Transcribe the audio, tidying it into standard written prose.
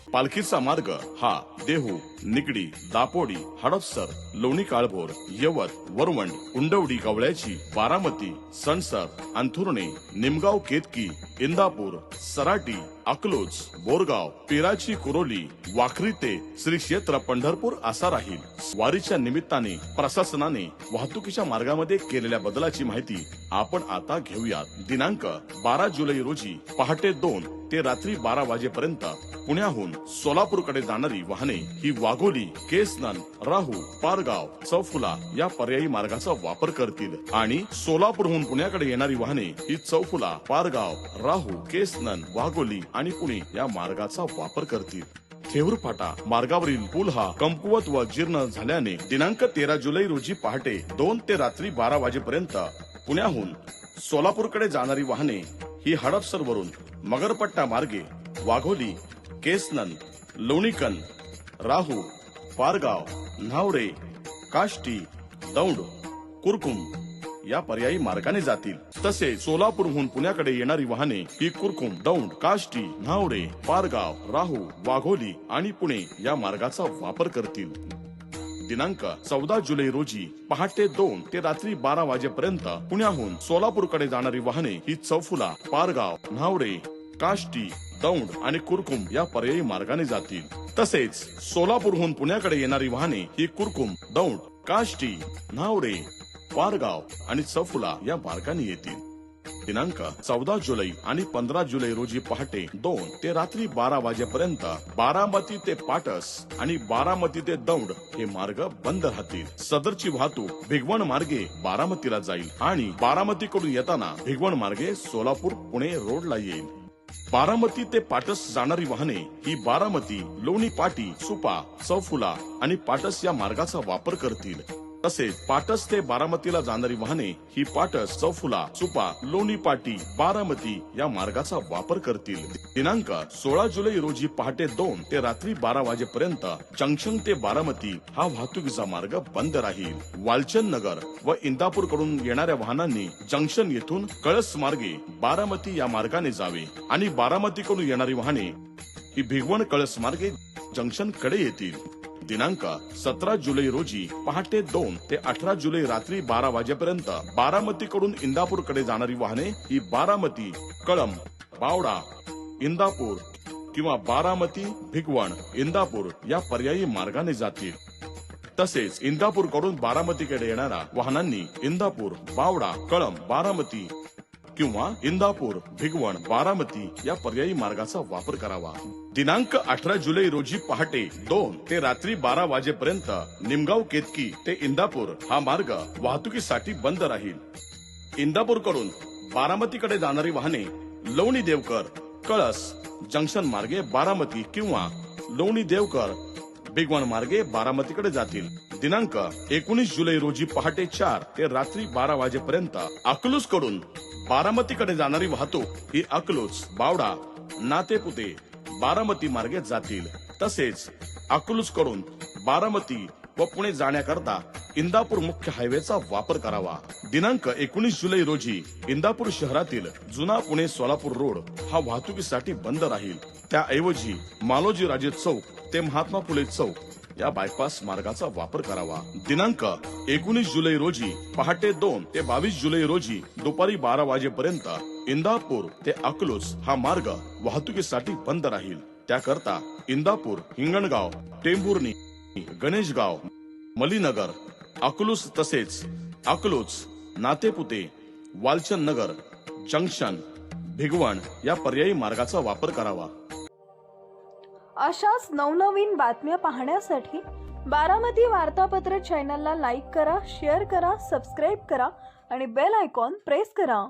पालखीचा मार्ग हा देहू, निगडी, दापोडी, हडपसर, लोणी काळभोर, यवत, वरवंड, उंडवडी, कवळ्याची, बारामती, सणसर, अंथुर्णे, निमगाव, केतकी, इंदापूर, सराटी, अकलोज, बोरगाव, पेराची, कुरोली, वाखरी ते श्री क्षेत्र पंढरपूर असा राहील। वारीच्या निमित्ताने प्रशासनाने वाहतुकीच्या मार्गामध्ये केलेल्या बदलाची माहिती आपण आता घेऊयात। दिनांक 12 जुलै रोजी पहाटे 2 ते रात्री 12 वाजेपर्यंत पुण्याहून सोलापूरकडे जाणारी वाहने ही वाघोली, केसनन, राहू, पारगाव, चौफुला या पर्यायी मार्गाचा वापर करतील आणि सोलापूरहून पुण्याकडे येणारी वाहने ही चौफुला, पारगाव, राहू, केसनन, वाघोली आणि पुणे या मार्गाचा वापर करतील। थेऊर फाटा मार्गावरील पूल हा कमकुवत व जीर्ण झाल्याने दिनांक 13 जुलै रोजी पहाटे 2 ते रात्री 12 वाजेपर्यंत पुण्याहून सोलापूरकडे जाणारी वाहने ही हडपसर वरून मगरपट्टा मार्गे वाघोली, केसनन, लोणीकन, राहू, पारगाव, न्हावरे, काष्टी, दौंड, कुरकुम या पर्यायी मार्गाने जातील। तसेच सोलापूरहून पुण्याकडे येणारी वाहने ही कुरकुम, दौंड, काष्टी, न्हावरे, पारगाव, राहू, वाघोली आणि पुणे या मार्गाचा वापर करतील। दिनांक 14 जुलै रोजी पहाटे 2 ते रात्री 12 वाजेपर्यंत पुण्याहून सोलापूरकडे जाणारी वाहने ही चौफुला, पारगाव, न्हावरे, काष्टी, दौंड आणि कुरकुम या पर्यायी मार्गाने जातील। तसेच सोलापूरहून पुण्याकडे येणारी वाहने ही कुरकुम, दौंड, काष्टी, न्हावरे, पारगाव आणि चौफुला या मार्गाने येतील। दिनांक 14 जुलै आणि 15 जुलै रोजी पहाटे 2 ते रात्री 12 वाजेपर्यंत बारामती ते पाटस आणि बारामती ते दौंड हे मार्ग बंद राहतील। सदरची वाहतूक भिगवण मार्गे बारामतीला जाईल आणि बारामतीकडून येताना भिगवण मार्गे सोलापूर पुणे रोडला येईल। बारामती ते पाटस जाणारी वाहने ही बारामती, लोणी पाटी, सुपा, चौफुला आणि पाटस या मार्गाचा वापर करतील। तसेच पाटस ते बारामतीला जाणारी वाहने ही पाटस, चौफुला, सुपा, लोणी पाटी, बारामती या मार्गाचा वापर करतील। दिनांक 16 जुलै रोजी पहाटे 2 ते रात्री 12 वाजेपर्यंत जंक्शन ते बारामती हा वाहतुकीचा मार्ग बंद राहील। वालचंद नगर व इंदापूर कडून येणाऱ्या वाहनांनी जंक्शन येथून कळस मार्गे बारामती या मार्गाने जावे आणि बारामतीकडून येणारी वाहने ही भिगवण कळस मार्गे जंक्शन कडे येतील। दिनांक 17 जुलै रोजी पहाटे 2 ते 18 जुलै रात्री 12 वाजेपर्यंत बारामतीकडून इंदापूरकडे जाणारी वाहने ही बारामती, कळंब, बावडा, इंदापूर किंवा बारामती, भिगवण, इंदापूर या पर्यायी मार्गाने जातील। तसेच इंदापूरकडून बारामतीकडे येणाऱ्या वाहनांनी इंदापूर, बावडा, कळंब, बारामती किंवा इंदापूर, भिगवण, बारामती या पर्यायी मार्गाचा वापर करावा। दिनांक 18 जुलै रोजी पहाटे 2 ते रात्री 12 वाजेपर्यंत निमगाव, केतकी ते इंदापूर हा मार्ग वाहतुकीसाठी बंद राहील। इंदापूरकडून बारामतीकडे जाणारी वाहने लोणी देवकर, कळस जंक्शन मार्गे बारामती किंवा लोणी देवकर, भिगवण मार्गे बारामतीकडे जातील। दिनांक 19 जुलै रोजी पहाटे 4 ते रात्री 12 वाजेपर्यंत अकलूज कडून बारामतीकडे जाणारी वाहतूक ही अकलूज, बावडा, नातेपुते, बारामती मार्गे जातील। तसेच अकलूज कडून बारामती व पुणे जाण्याकरता इंदापूर मुख्य हायवेचा वापर करावा। दिनांक 19 जुलै रोजी इंदापूर शहरातील जुना पुणे सोलापूर रोड हा वाहतुकीसाठी बंद राहील। त्याऐवजी मालोजी राजे चौक ते महात्मा फुले चौक या बायपास मार्गाचा वापर करावा। दिनांक 19 जुलै रोजी पहाटे 2 ते 22 जुलै रोजी दुपारी 12 वाजेपर्यंत इंदापूर ते अकलूज हा मार्ग वाहतुकीसाठी बंद राहील। त्याकरता इंदापूर, हिंगणगाव, टेंभुर्णी, गणेशगाव, मलीनगर, अकलूज तसेच अकलूज, नातेपुते, वालचंद नगर, जंक्शन, भिगवण या पर्यायी मार्गाचा वापर करावा। अशाच नवनवीन बातम्या पाहण्यासाठी बारामती वार्तापत्र चॅनलला लाईक करा, शेअर करा, सबस्क्राईब करा आणि बेल आयकॉन प्रेस करा।